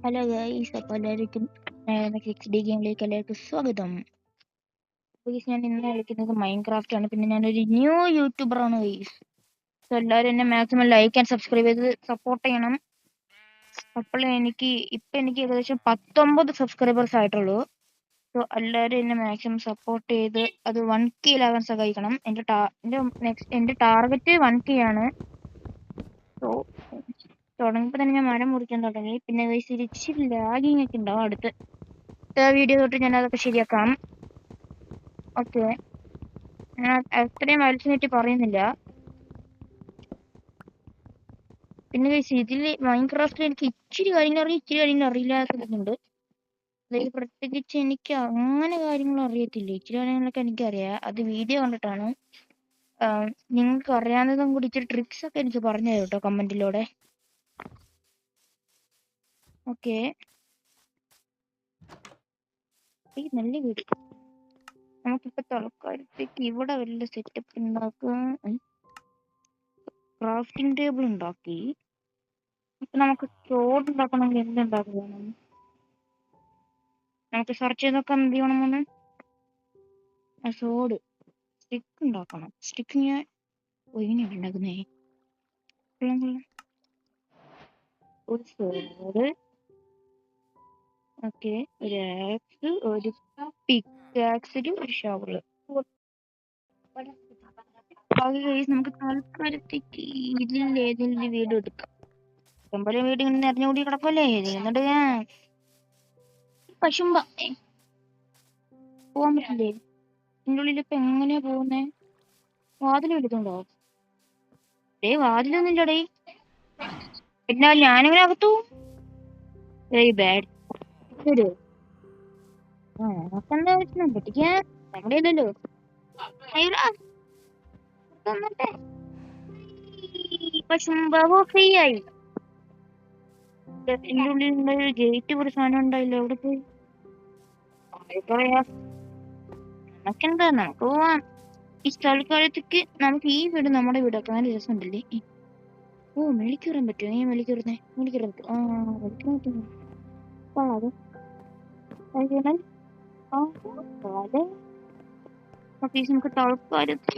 Hello guys, അപ്പോൾ എല്ലാവർക്കും XD ഗെയിമിലേക്ക് എല്ലാവർക്കും സ്വാഗതം. ഗൈസ്, ഞാൻ ഇന്ന് കളിക്കുന്നത് മൈൻക്രാഫ്റ്റ് ആണ്. പിന്നെ ഞാനൊരു ന്യൂ യൂട്യൂബറാണ് ഗൈസ്. സോ എല്ലാവരും എന്നെ മാക്സിമം ലൈക്ക് ആൻഡ് സബ്സ്ക്രൈബ് ചെയ്ത് സപ്പോർട്ട് ചെയ്യണം. അപ്പോൾ എനിക്ക് ഏകദേശം 19 സബ്സ്ക്രൈബേഴ്സ് ആയിട്ടുള്ളൂ. സോ എല്ലാവരും എന്നെ മാക്സിമം സപ്പോർട്ട് ചെയ്ത് അത് 1K ആകാൻ സഹായിക്കണം. എൻ്റെ ടാർഗറ്റ് 1K ആണ്. സോ തുടങ്ങിയപ്പോൾ തന്നെ ഞാൻ മരം മുറിക്കാൻ തുടങ്ങി. പിന്നെ ഗൈസ് ഇച്ചിരി ലാഗിങ് ഒക്കെ ഉണ്ടാവും. അടുത്ത വീഡിയോ തൊട്ട് ഞാൻ അതൊക്കെ ശരിയാക്കാം. ഓക്കെ, ഞാൻ അത്രയും വലിച്ചു നീട്ടി പറയുന്നില്ല. പിന്നെ ഗൈസ് ഇതിൽ മൈൻക്രാഫ്റ്റിൽ എനിക്ക് ഇച്ചിരി കാര്യങ്ങൾ അറിയാം, ഇച്ചിരി കാര്യങ്ങൾ അറിയില്ലാത്തതുണ്ട്. അതായത് പ്രത്യേകിച്ച് എനിക്ക് അങ്ങനെ കാര്യങ്ങൾ അറിയത്തില്ല. ഇച്ചിരി കാര്യങ്ങളൊക്കെ എനിക്കറിയാം, അത് വീഡിയോ കണ്ടിട്ടാണ്. നിങ്ങൾക്ക് അറിയാവുന്നതും കൂടി ഇച്ചിരി ട്രിക്സ് ഒക്കെ എനിക്ക് പറഞ്ഞു തരും കേട്ടോ കമന്റിലൂടെ. ഓക്കെ, ഈ നല്ല വീഡിയോ. നമുക്കിപ്പോൾ തൽക്കാലത്തേക്ക് ഇവിടെ വലിയ സെറ്റപ്പ് ഉണ്ടാക്കുക. ക്രാഫ്റ്റിംഗ് ടേബിൾ ഉണ്ടാക്കി. ഇപ്പൊ നമുക്ക് ചോറ് ഉണ്ടാക്കണമെങ്കിൽ എന്തുണ്ടാക്കുക? നമുക്ക് സെർച്ച് ചെയ്ത് നോക്കാം എന്ത് ചെയ്യണമെന്ന്. സോഡ് സ്റ്റിക്ക് ഉണ്ടാക്കണം. സ്റ്റിക്ക് ഞാൻ എങ്ങനെയാണ് ഉണ്ടാക്കുന്നേ? ഒരു സോഡ്, ഓക്കെ, ഒരു ആക്സ്, ഒരു പിക്കാക്സിൽ ഒരു ഷവറ്. നമുക്ക് താൽക്കാലത്തേക്ക് ഇതിലേതെങ്കിലും വീഡിയോ എടുക്കാം. ഇഷ്ടംപോലെ വീട് ഇങ്ങനെ നിറഞ്ഞുകൂടി കിടക്കല്ലേ. എന്നിട്ട് പശുമ്പ പോവാൻ പറ്റില്ലേ? ഇതിൻ്റെ ഉള്ളിൽ ഇപ്പൊ എങ്ങനെയാ പോകുന്നേ? വാതിൽ വലുതുണ്ടോ? വാതിലൊന്നുമില്ലടേ. പിന്നെ ഞാനെങ്ങനെ അകത്തു? Very bad. നമുക്കെന്താ പറ്റുന്ന പൊട്ടിക്കാൻ? നമ്മുടെ ഇല്ലല്ലോ. പശുമ്പാവോ ഫ്രീ ആയി. ഇതിന്റെ ഉള്ളിൽ ഗേറ്റ് ഒരു സാധനം ഉണ്ടായില്ലോ, എവിടെ പോയി? പറയാ, നമുക്കെന്താ, നമുക്ക് പോവാം. ഈ തൽക്കാലത്തേക്ക് നമുക്ക് ഈ വീട് നമ്മുടെ വീടൊക്കെ നല്ല രസമുണ്ടല്ലേ. ഓ, മേളിക്കയറാൻ പറ്റുമോ? നീ മേളിക്കയറുന്നേ? മേളിക്കയറാൻ പറ്റും. മേളിക്കാൻ പറ്റുന്നു. നമുക്ക് തൽക്കാലത്ത്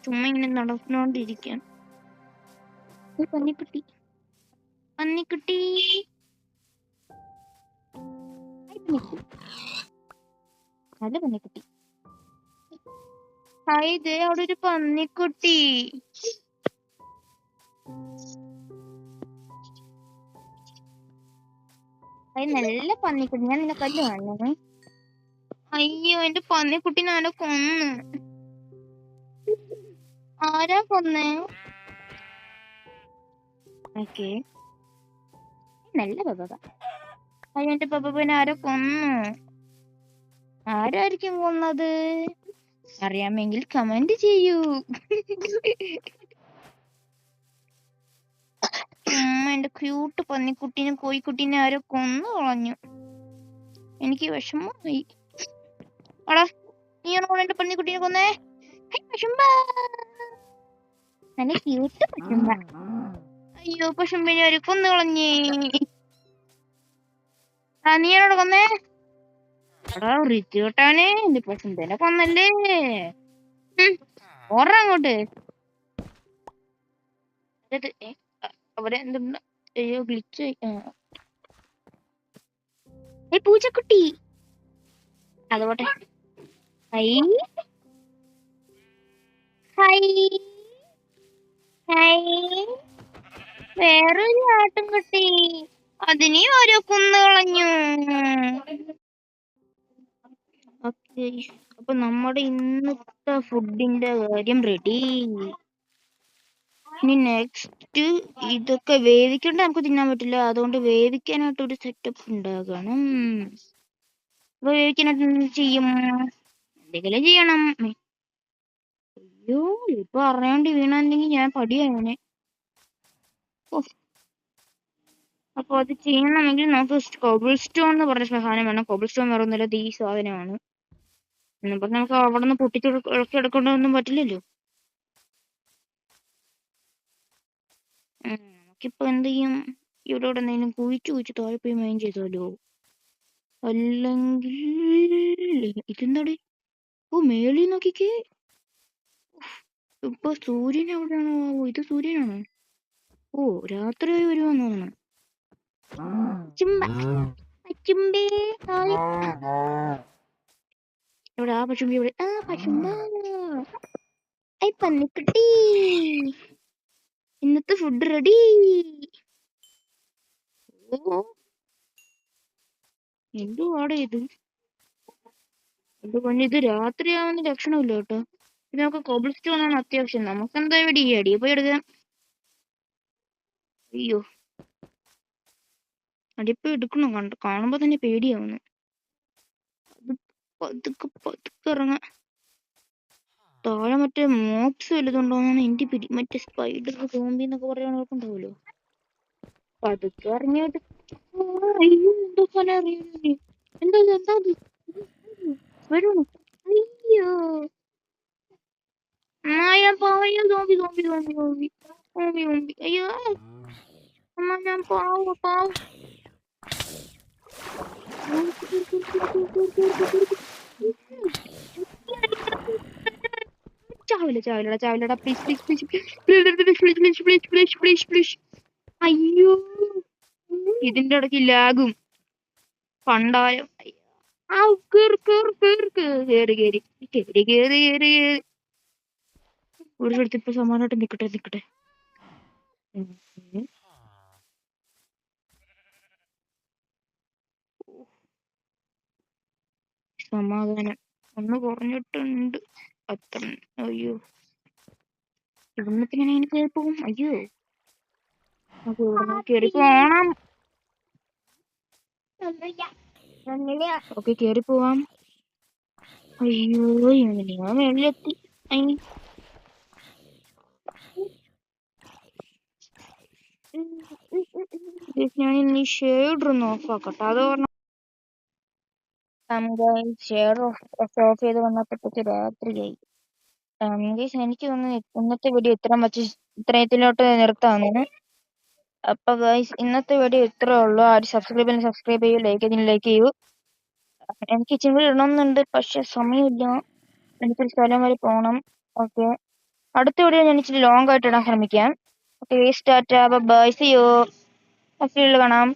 ചുമ്മാ ഇങ്ങനെ നടന്നുകൊണ്ടിരിക്കാൻ. പന്നിക്കുട്ടി, പന്നിക്കുട്ടി, നല്ല പന്നിക്കുട്ടി. ഹായ്, ഇതേ അവിടെ ഒരു പന്നിക്കുട്ടി. നല്ല പന്നിക്കുട്ടി. ഞാൻ നിന്നെ കല്ല് കാണുന്നു. അയ്യോ, എന്റെ പന്നിക്കുട്ടിനെ ആരോ കൊന്നു. ആരാ കൊന്നേ? ഓക്കെ, നല്ല ബബ. അയ്യോ, എന്റെ ബബനെ ആരോ കൊന്നു. ആരായിരിക്കും കൊന്നത്? അറിയാമെങ്കിൽ കമന്റ് ചെയ്യൂ. എന്റെ ക്യൂട്ട് പന്നിക്കുട്ടീനെ, കോഴിക്കുട്ടീനെ ആരോ കൊന്നു കളഞ്ഞു. എനിക്ക് വിഷമമായി. അടാ, നീയാണോ എന്റെ പന്നിക്കുട്ടീനെ കൊന്നേ? പശുമ്പ, നല്ല ക്യൂട്ട് പശുമ്പ. അയ്യോ, പശുമ്പിനെ ആര് കൊന്നു കളഞ്ഞേ? നീയാണോടെ കൊന്നേ? എടാ റിച്ച് കേട്ടാനെ, എന്റെ പശുമ്പനെ കൊന്നല്ലേ. ഓർഡർ അങ്ങോട്ട്. അവിടെ എന്തുണ്ട്? അയ്യോ, ഗ്ലിച്ച്. പൂച്ചക്കുട്ടി, അതുപോട്ടെ. ഹൈ ഹൈ ഹൈ, വേറൊരു ആട്ടും കുട്ടി. അതിനെ ഓരോ കുന്നു കളഞ്ഞു. ഓക്കെ, അപ്പൊ നമ്മുടെ ഇന്നത്തെ ഫുഡിന്റെ കാര്യം റെഡി. ഇനി നെക്സ്റ്റ് ഇതൊക്കെ വേവിക്കണ്ട, നമുക്ക് തിന്നാൻ പറ്റില്ല. അതുകൊണ്ട് വേവിക്കാനായിട്ട് ഒരു സെറ്റപ്പ് ഉണ്ടാകണം. അപ്പൊ വേവിക്കാനായിട്ട് എന്ത് ചെയ്യും? എന്തെങ്കിലും ചെയ്യണം. അയ്യോ, ഇപ്പൊ അറിയാണ്ട് വീണെങ്കിൽ ഞാൻ പടിയായനെ. അപ്പൊ അത് ചെയ്യണമെങ്കിൽ നമുക്ക് കോബിൾ സ്റ്റോൺ എന്ന് പറഞ്ഞ സാധനം വേണം. കോബിൾ സ്റ്റോൺ പറയുന്നില്ല, ഈ സാധനമാണ്. എന്നിപ്പോ നമുക്ക് അവിടെ നിന്ന് പൊട്ടിച്ച് എടുക്കൊണ്ടൊന്നും പറ്റില്ലല്ലോ. നമുക്കിപ്പോ എന്ത് ചെയ്യും? ഇവിടെ എന്തെങ്കിലും കുഴിച്ച് താഴെ പോയി മൈൻ ചെയ്താലോ? അല്ലെങ്കിൽ ഇതെന്താടി? ഓ, മേളിൽ നോക്കിക്കേ. ഇപ്പൊ സൂര്യൻ എവിടെയാണോ? ഇത് സൂര്യനാണോ? ഓ, രാത്രിയായി വരുവാന്ന് തോന്നുന്നു. ചിമ്പ ചിമ്പേ ഹായ്. ഇവിടെ ആ പശുമ്പി ഇവിടെ. ആ പശുമ്പ പന്നിക്കുട്ടി, ഇന്നത്തെ ഫുഡ് റെഡി. ഓ, എന്തുവാടെ ഇത്? എന്റെ പൊന്നെ, ഇത് രാത്രിയാവുന്ന ലക്ഷണമില്ല കേട്ടോ. ഇത് നമുക്ക് കോബിൾ സ്റ്റോൺ ആണ് അത്യാവശ്യം. നമുക്ക് എന്താ ഇവിടെ ഈ അടിയെ പോയി എടുക്കാം. അയ്യോ, അടിപ്പോയി എടുക്കണം. കാണുമ്പോ തന്നെ പേടിയാവുന്നു. പതുക്കെ പതുക്കെ ഇറങ്ങാം. താഴെ മറ്റേ മോപ്സ് വലുതുണ്ടോന്നാണ് എന്റെ പിടി. മറ്റേ സ്പൈഡർ സോംബി എന്നൊക്കെ പറയാനുണ്ടാവുമല്ലോ. പതുക്കെ ഇറങ്ങിയിട്ട് അയ്യോ, എന്തോ പോലെ അറിയില്ലേ. എന്താ വരണോ? അയ്യോ, ഞാൻ പാവയ്യ. Zombie zombie zombie zombie zombie zombie. അയ്യോ അമ്മ, ഞാൻ പാവ. ചാവിലടാ please please please please please please please please. അയ്യോ, ഇതിന്റെ ഇടയ്ക്ക് ലാഗും പണ്ടായം. കേറി ഒരു സ്ഥലത്ത് ഇപ്പൊ സമാനമായിട്ട് നിക്കട്ടെ. സമാധാനം ഒന്ന് കുറഞ്ഞിട്ടുണ്ട് അത്ര. അയ്യോ, ഇവിടുന്ന് പിന്നെ ഞാൻ കയറി പോകും. അയ്യോ, കേറി പോണം. ഓക്കെ, കേറി പോവാം. അയ്യോ, ഞാൻ മേളിലെത്തി. ഞാൻ ഇനി ഷെയ്ഡർ ഒന്ന് ഓഫ് ആക്കട്ടെ. അത് പറഞ്ഞ ഷെയ്ഡർ ഓഫ് ചെയ്ത് വന്നപ്പോഴത്തേക്ക് രാത്രിയായി. എനിക്ക് തോന്നുന്നു ഇന്നത്തെ വീഡിയോ ഇത്രയത്തിലോട്ട് നിർത്താമെന്ന്. അപ്പൊ ഗൈസ്, ഇന്നത്തെ വീഡിയോ ഇത്രേ ഉള്ളൂ. ആര് സബ്സ്ക്രൈബ് ചെയ്യൂ, ലൈക്ക് ചെയ്യൂ. എനിക്ക് ഇച്ചിരി ഇടണമെന്നുണ്ട്, പക്ഷെ സമയമില്ല. എനിക്കൊരു സ്ഥലം വരെ പോകണം. ഓക്കെ, അടുത്ത വീഡിയോ ഞാൻ ഇച്ചിരി ലോങ് ആയിട്ട് ഇടാൻ ശ്രമിക്കാം. Okay, tata, bye, see you. കാണാം.